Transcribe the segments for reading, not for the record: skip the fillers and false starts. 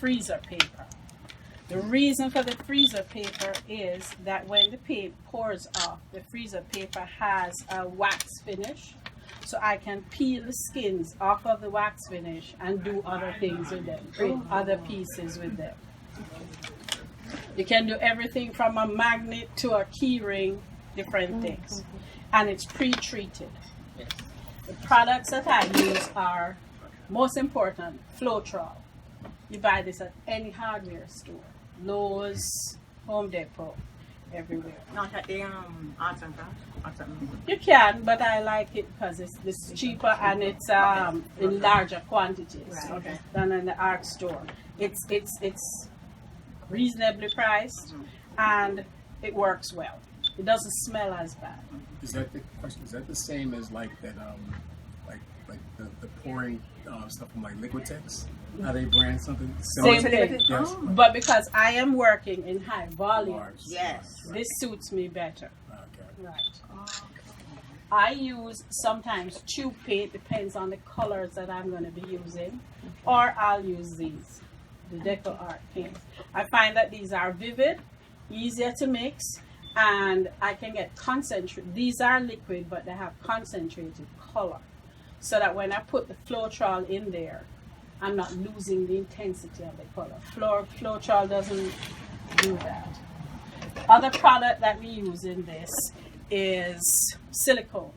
freezer paper. The reason for the freezer paper is that when the paint pours off, the freezer paper has a wax finish. So I can peel the skins off of the wax finish and do other things with them, create other pieces with them. You can do everything from a magnet to a key ring, different things. And it's pre-treated. The products that I use are, most important, Floetrol. You buy this at any hardware store. Lowe's, Home Depot, everywhere. Not at the arts and crafts? You can, but I like it because it's cheaper and it's in larger quantities than in the art store. It's reasonably priced and it works well. It doesn't smell as bad. Is that the question? Is that the same as like that like the pouring stuff from like Liquitex? How they brand something similar? Same thing. Yes. But because I am working in high volumes, Yes. this suits me better. Okay. Right. I use sometimes tube paint, depends on the colors that I'm going to be using, or I'll use these, the Deco Art paints. I find that these are vivid, easier to mix, and I can get concentrated. These are liquid, but they have concentrated color, so that when I put the Floetrol in there, I'm not losing the intensity of the color. Floetrol doesn't do that. Other product that we use in this is silicone.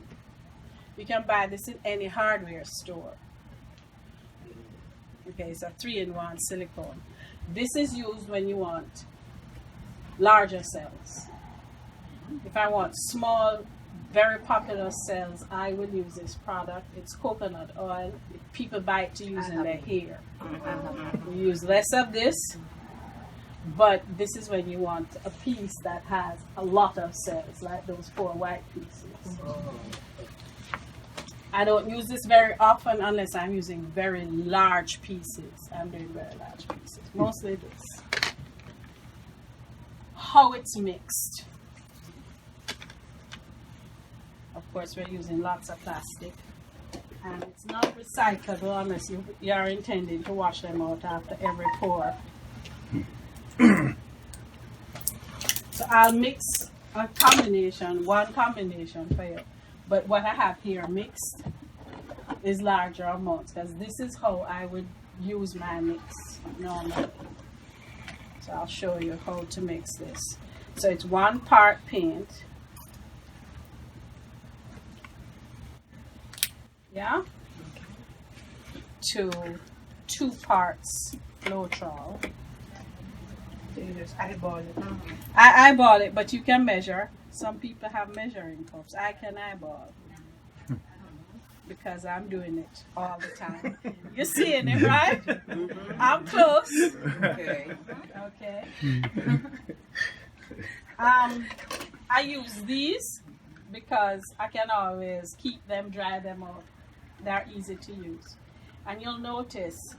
You can buy this in any hardware store. Okay, it's a 3-in-1 silicone. This is used when you want larger cells. If I want small, very popular cells, I will use this product. It's coconut oil. People buy it to use in their hair. You use less of this, but this is when you want a piece that has a lot of cells, like those 4 white pieces. I don't use this very often unless I'm using very large pieces. I'm doing very large pieces, mostly this. How it's mixed. Of course, we're using lots of plastic, and it's not recyclable unless you are intending to wash them out after every pour. So I'll mix a combination, one combination for you. But what I have here mixed is larger amounts, because this is how I would use my mix normally. So I'll show you how to mix this. So it's 1 part paint. Yeah, to 2 parts Floetrol. So you just eyeball it. I eyeball it, but you can measure. Some people have measuring cups. I can eyeball because I'm doing it all the time. You're seeing it, right? I'm close. Okay. Okay. I use these because I can always keep them, dry them out. They're easy to use. And you'll notice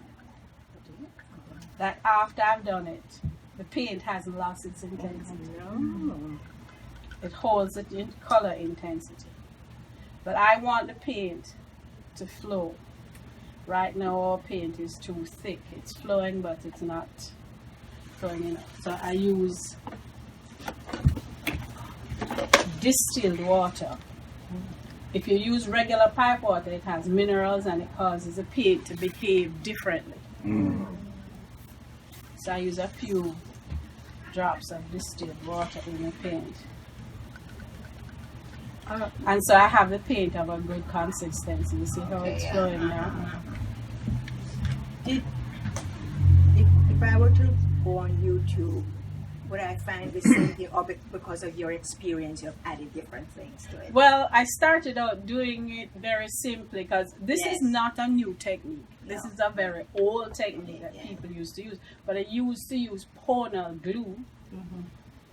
that after I've done it, the paint hasn't lost its intensity. It holds it in color intensity. But I want the paint to flow. Right now our paint is too thick. It's flowing, but it's not flowing enough. So I use distilled water. If you use regular pipe water, it has minerals and it causes the paint to behave differently. So I use a few drops of distilled water in the paint. And so I have the paint of a good consistency. You see how it's flowing now? If I were to go on YouTube, would I find the same thing, or because of your experience, you've added different things to it? Well, I started out doing it very simply because this is not a new technique. This is a very old technique that people used to use. But I used to use Ponal glue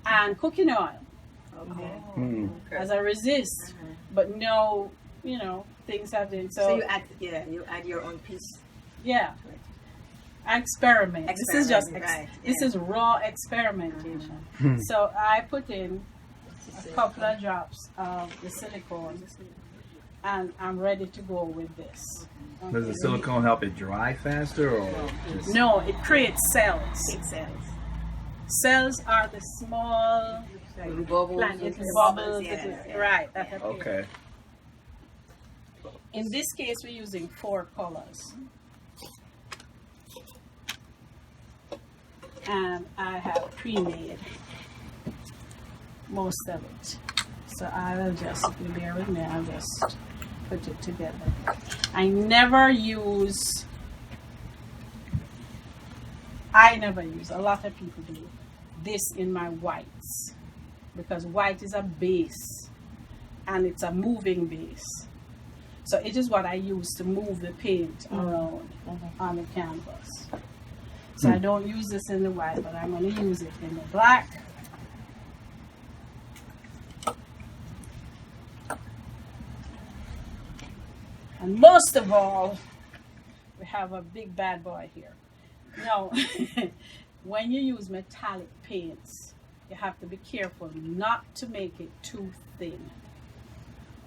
and cooking oil as a resist. But now, you know, things have been So you add your own piece. Yeah. I experiment. This is just this is raw experimentation. So I put in a couple of drops of the silicone and I'm ready to go with this. Does the silicone help it dry faster, or just... No, it creates cells. Big cells. Cells are the small Like Bubbles. plant, and it's bubbles, bubbles, yeah. right? That appear. Okay. In this case, we're using 4 colors. And I have pre-made most of it. So I will just, if you bear with me, I'll just put it together. I never use, a lot of people do, this in my whites. Because white is a base and it's a moving base. So it is what I use to move the paint around on the canvas. So I don't use this in the white, but I'm going to use it in the black. And most of all, we have a big bad boy here. Now, when you use metallic paints, you have to be careful not to make it too thin,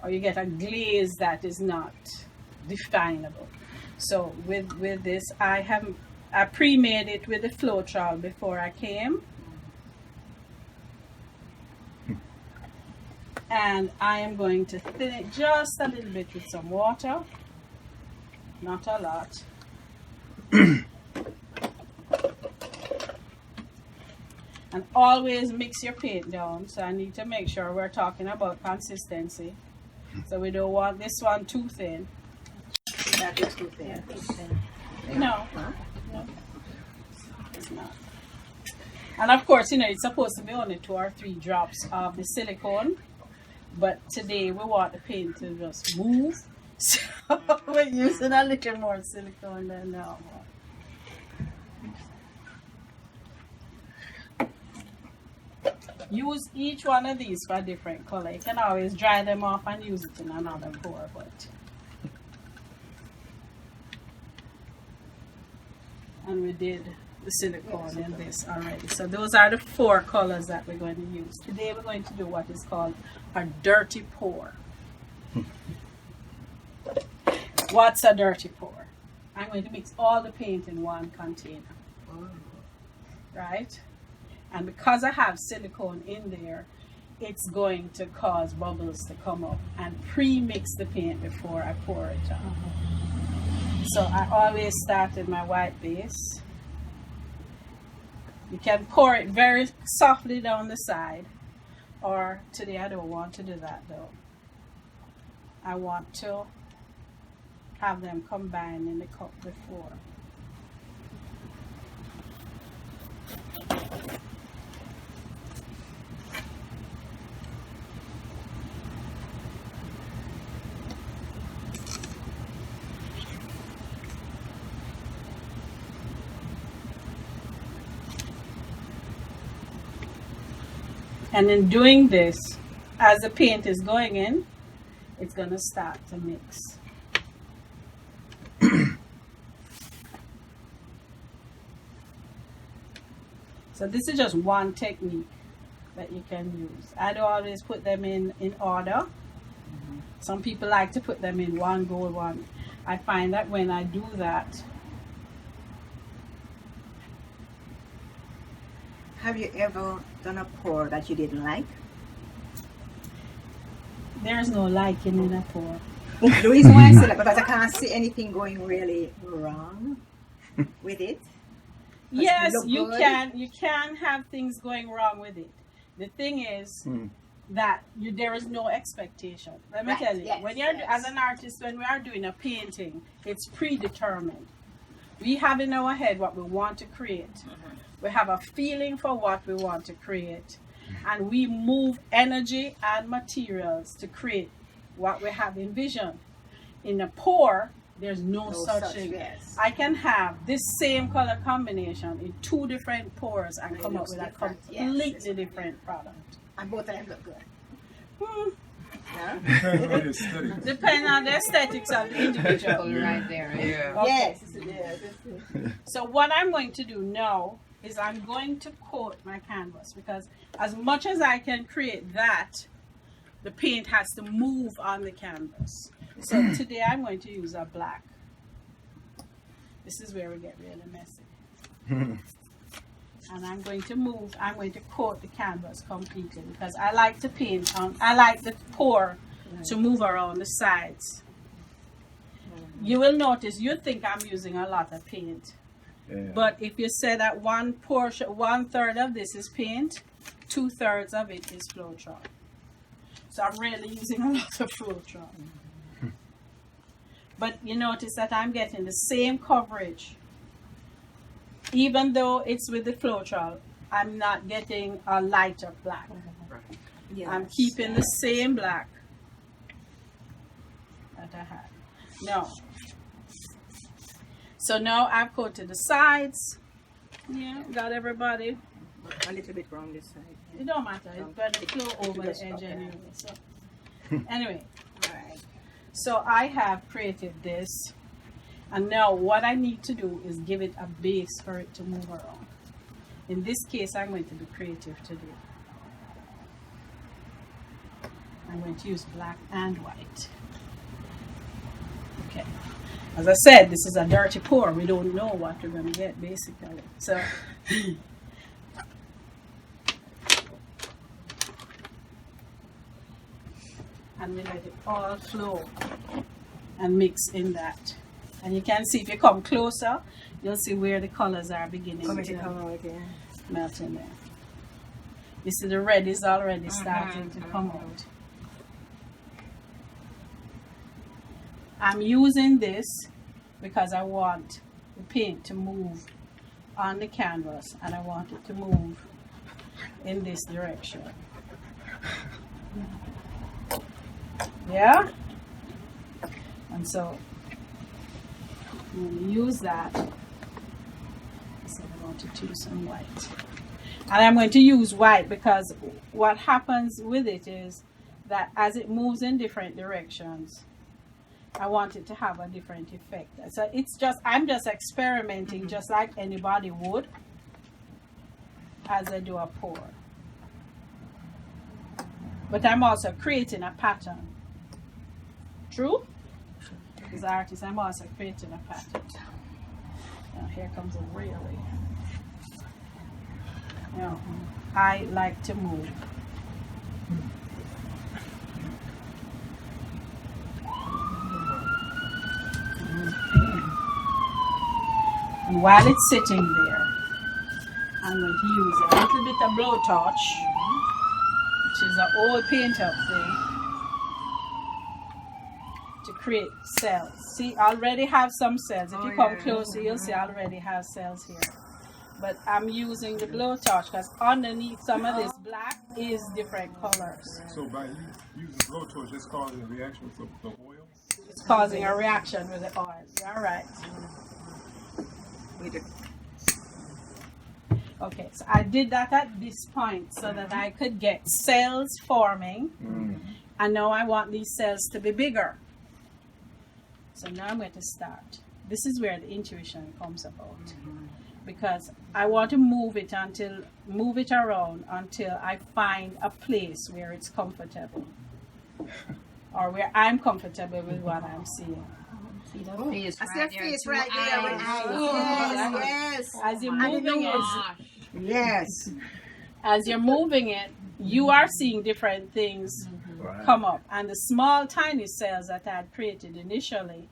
or you get a glaze that is not definable. So with this, I pre-made it with the Floetrol before I came. And I am going to thin it just a little bit with some water, not a lot. And always mix your paint down. So I need to make sure we're talking about consistency. So we don't want this one too thin. That is too thin. No, no, it's not. And of course, it's supposed to be only 2 or 3 drops of the silicone. But today we want the paint to just move. So we're using a little more silicone than normal. Use each one of these for a different color. You can always dry them off and use it in another pour, and we did the silicone in this already. So those are the 4 colors that we're going to use. Today we're going to do what is called a dirty pour. What's a dirty pour? I'm going to mix all the paint in one container. Right? And because I have silicone in there, it's going to cause bubbles to come up, and pre-mix the paint before I pour it on. So I always start with my white base. You can pour it very softly down the side, or today I don't want to do that though. I want to have them combined in the cup before. And in doing this, as the paint is going in, it's going to start to mix. So this is just one technique that you can use. I don't always put them in order. Some people like to put them in one go, one. I find that when I do that, Have you ever done a pour that you didn't like? there's no liking in a pour. The reason why I say that, because I can't see anything going really wrong with it. Yes, look you good. you can have things going wrong with it. The thing is that there is no expectation. Let me Right, tell you, yes, when you're yes. as an artist, when we are doing a painting, it's predetermined. We have in our head what we want to create. We have a feeling for what we want to create, and we move energy and materials to create what we have envisioned. In a pour, there's no such thing. Yes. I can have this same color combination in 2 different pours and And it come up looks with a different. Yes, completely it's different. different product. And both of them look good. Hmm. Huh? Depending on the aesthetics of the individual. Right there. Yeah. Okay. Yes. So what I'm going to do now is I'm going to coat my canvas, because as much as I can create that, the paint has to move on the canvas. So today I'm going to use a black. This is where we get really messy. And I'm going to coat the canvas completely because I like to paint on, I like the pour to move around the sides. You will notice, you think I'm using a lot of paint. Yeah. But if you say that one portion, 1/3 of this is paint, 2/3 of it is Floetrol. So I'm really using a lot of Floetrol. But you notice that I'm getting the same coverage. Even though it's with the Floetrol, I'm not getting a lighter black. Yes. I'm keeping the same black that I had. No. So now I've coated the sides. Yeah, got everybody. A little bit wrong this side. It don't matter. It's going to flow over the edge anyway. So anyway, all right. So I have created this. And now what I need to do is give it a base for it to move around. In this case, I'm going to be creative today. I'm going to use black and white. Okay. As I said, this is a dirty pour. We don't know what we're going to get, basically. So, and we let it all flow and mix in that. And you can see if you come closer, you'll see where the colors are beginning to come out, yeah. melt in there. You see the red is already starting to come out. I'm using this because I want the paint to move on the canvas and I want it to move in this direction. Yeah? And so I'm going to use that. So I want to choose some white. And I'm going to use white because what happens with it is that as it moves in different directions, I want it to have a different effect. So it's just, I'm just experimenting just like anybody would as I do a pour. But I'm also creating a pattern. True? As an artist, I'm also creating a pattern. Now here comes a really. Now, I like to move. And while it's sitting there, I'm going to use a little bit of blowtorch, which is an old paint up thing, to create cells. See, I already have some cells. If you come closer, you'll see I already have cells here. But I'm using the blowtorch because underneath some of this black is different colors. So by using blowtorch, it's causing a reaction with the oil? It's causing a reaction with the oil. All right. Okay, so I did that at this point so that I could get cells forming. And now I want these cells to be bigger. So now I'm going to start. This is where the intuition comes about. Because I want to move it around until I find a place where it's comfortable. Or where I'm comfortable with what I'm seeing. See that face I see right a there. face Two right there with eyes. eyes. Yes. As you're moving it, Yes. as you're moving it, you are seeing different things come up. And the small, tiny cells that I had created initially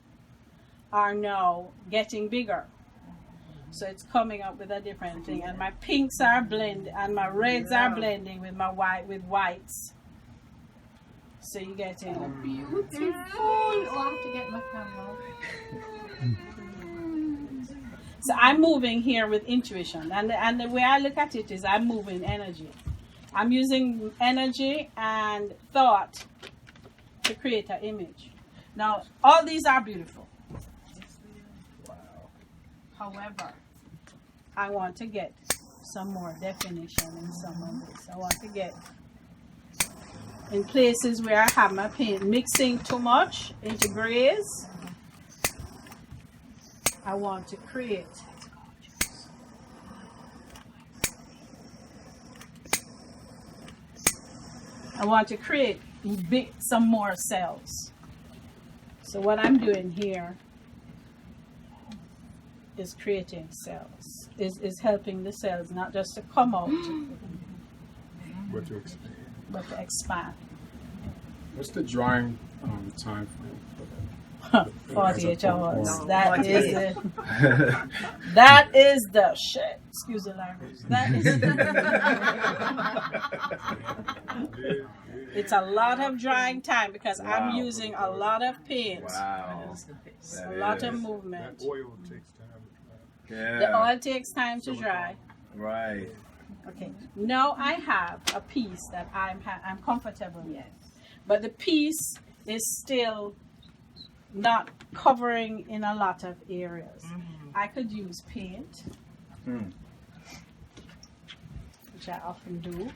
are now getting bigger. So it's coming up with a different thing. And my pinks are blending, and my reds are blending with my whites. So you get in. Beautiful. Oh, I have to get my camera. So I'm moving here with intuition. And the way I look at it is I'm moving energy. I'm using energy and thought to create an image. Now, all these are beautiful. However, I want to get some more definition in some of this. I want to get in places where I have my paint mixing too much into grays. I want to create some more cells. So what I'm doing here is creating cells, is helping the cells not just to come out, What to expand. but to expand. What's the drying time frame for that? 48 hours. No, That 48. is it. That is the shit. Excuse the language. That is. It's a lot of drying time because I'm Wow. using a lot of paint. Wow. A lot of movement. oil takes time to dry. Yeah. The oil takes time to dry. Right. Okay. Now I have a piece that I'm comfortable with, but the piece is still not covering in a lot of areas. I could use paint, Hmm. which I often do,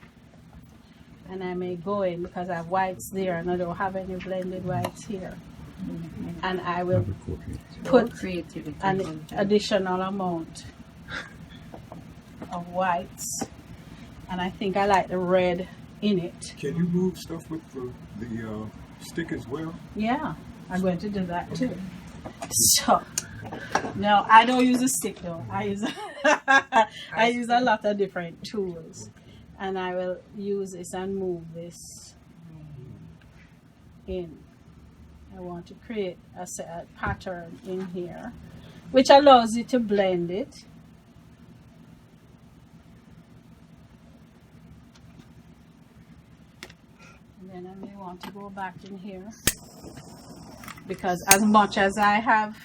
and I may go in because I have whites there and I don't have any blended whites here, and I will put Creativity. an additional amount of whites, and I think I like the red in it. Can you move stuff with the stick as well? Yeah, I'm going to do that too. So, no, I don't use a stick though. I use I use a lot of different tools, and I will use this and move this in. I want to create a pattern in here, which allows you to blend it. And then I may want to go back in here, because as much as I have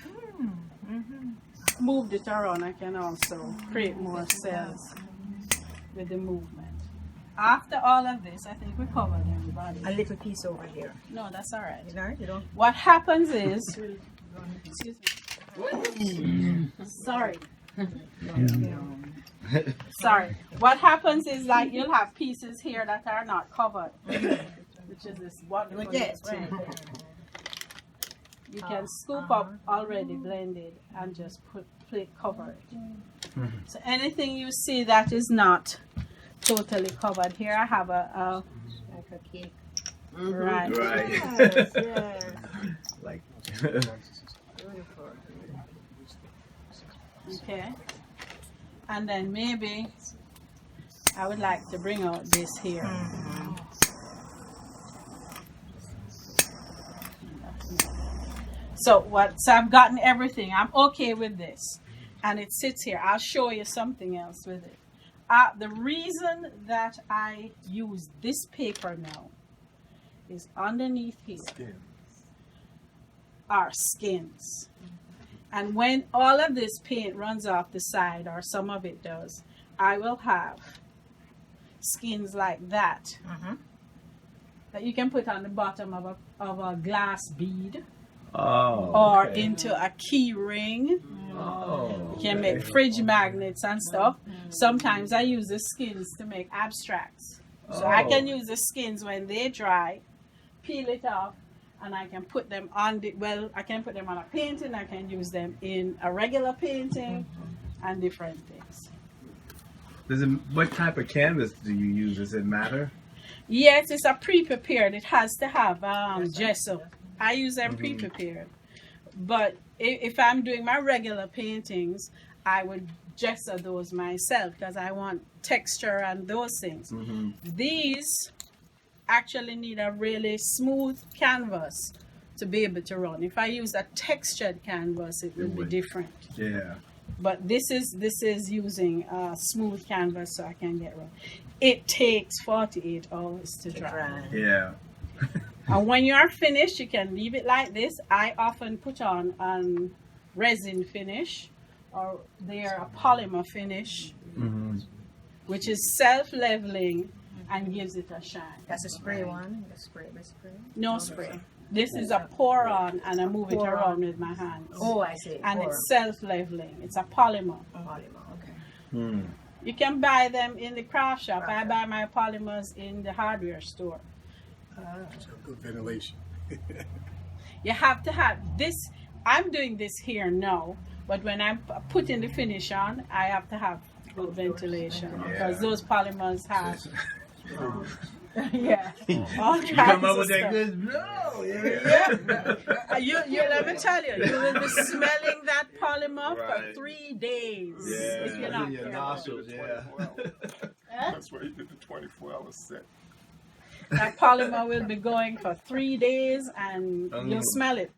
moved it around, I can also create more cells with the movement. After all of this, I think we covered everybody. A little piece over here. No, that's all right. You know? What happens is, excuse me. Sorry. Sorry. What happens is, like, you'll have pieces here that are not covered, which is this wonderful. Yes, thing. right. You can scoop up already blended and just cover it. So anything you see that is not totally covered, here I have a Like a cake. right. Right. Yes, yes. Like. Beautiful. Okay. And then maybe I would like to bring out this here. So I've gotten everything. I'm okay with this. And it sits here. I'll show you something else with it. The reason that I use this paper now is underneath here are skins. And when all of this paint runs off the side, or some of it does, I will have skins like that that you can put on the bottom of a glass bead, Oh. or okay. into a key ring. Oh. You can make fridge magnets and stuff. Sometimes I use the skins to make abstracts. So I can use the skins when they dry, peel it off, and I can put them on I can put them on a painting, I can use them in a regular painting, and different things. What type of canvas do you use? Does it matter? Yes, it's a pre-prepared. It has to have gesso. I use them pre-prepared. But if I'm doing my regular paintings, I would gesso those myself because I want texture and those things. These actually need a really smooth canvas to be able to run. If I use a textured canvas, it will be different. Yeah. But this is using a smooth canvas, so I can get run. It takes 48 hours to dry. Yeah. And when you are finished, you can leave it like this. I often put on resin finish, or they're a polymer finish, which is self-leveling and gives it a shine. That's a spray one. The spray. No spray. This is a pour on, and I move it around with my hands. Oh, I see. And it's self-leveling. It's a polymer. Polymer. Okay. You can buy them in the craft shop. I buy my polymers in the hardware store. Good ventilation. You have to have this. I'm doing this here now, but when I'm putting the finish on, I have to have good ventilation because those polymers have Yeah. All You kinds come up of with that stuff. good blow. Yeah. You let me tell you, you will be smelling that polymer for Right. 3 days Yeah. if you're not In your careful. nostrils, yeah. That's why you did the 24-hour set. That polymer will be going for 3 days and you'll smell it.